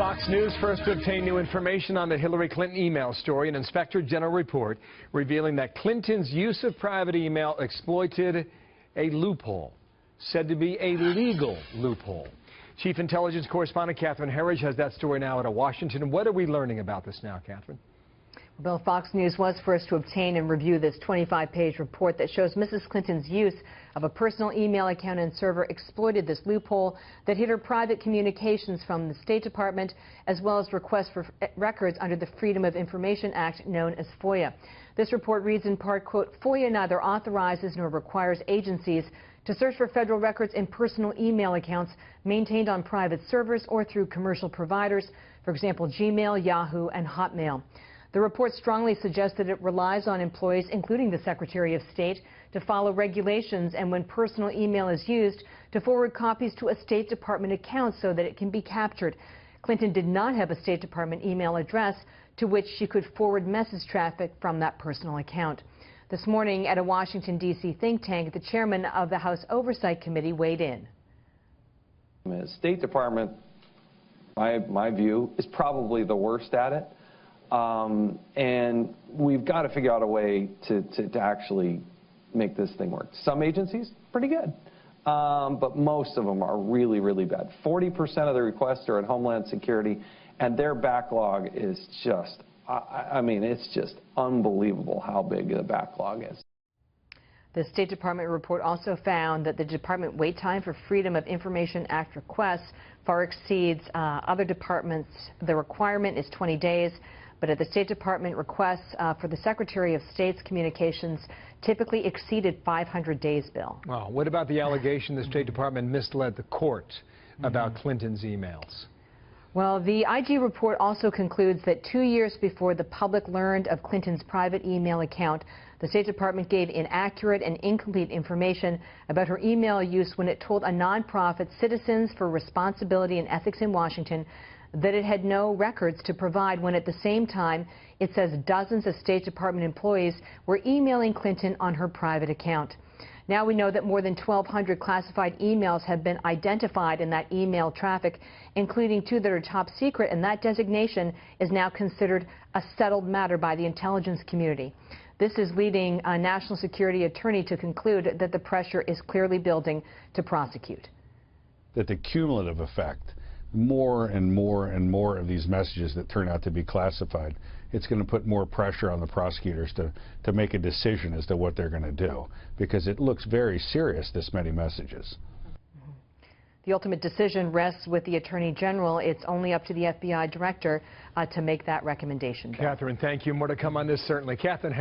Fox News first to obtain new information on the Hillary Clinton email story. An Inspector General report revealing that Clinton's use of private email exploited a loophole, said to be a legal loophole. Chief Intelligence Correspondent Catherine Herridge has that story now out of Washington. What are we learning about this now, Catherine? Well, Fox News was first to obtain and review this 25-page report that shows Mrs. Clinton's use of a personal email account and server exploited this loophole that hid her private communications from the State Department, as well as requests for records under the Freedom of Information Act, known as FOIA. This report reads in part, quote, FOIA neither authorizes nor requires agencies to search for federal records in personal email accounts maintained on private servers or through commercial providers, for example, Gmail, Yahoo, and Hotmail. The report strongly suggests that it relies on employees, including the Secretary of State, to follow regulations and, when personal email is used, to forward copies to a State Department account so that it can be captured. Clinton did not have a State Department email address to which she could forward message traffic from that personal account. This morning at a Washington, D.C. think tank, the chairman of the House Oversight Committee weighed in. The State Department, my view, is probably the worst at it. And we've got to figure out a way to actually make this thing work. Some agencies, pretty good, but most of them are really, really bad. 40% of the requests are at Homeland Security, and their backlog is just, I mean, it's just unbelievable how big the backlog is. The State Department report also found that the department wait time for Freedom of Information Act requests far exceeds other departments. The requirement is 20 days. But at the State Department, requests for the Secretary of State's communications typically exceeded 500 days, Bill. Well, what about the allegation the State Department misled the court about Clinton's emails? Well, the IG report also concludes that 2 years before the public learned of Clinton's private email account, the State Department gave inaccurate and incomplete information about her email use when it told a nonprofit, Citizens for Responsibility and Ethics in Washington, that it had no records to provide, when at the same time it says dozens of State Department employees were emailing Clinton on her private account. Now we know that more than 1,200 classified emails have been identified in that email traffic, including 2 that are top secret, and that designation is now considered a settled matter by the intelligence community. This is leading a national security attorney to conclude that the pressure is clearly building to prosecute. That the cumulative effect, more and more and more of these messages that turn out to be classified, it's going to put more pressure on the prosecutors to make a decision as to what they're going to do, because it looks very serious, this many messages. The ultimate decision rests with the Attorney General. It's only up to the FBI Director to make that recommendation. Catherine, thank you. More to come on this, certainly. Catherine.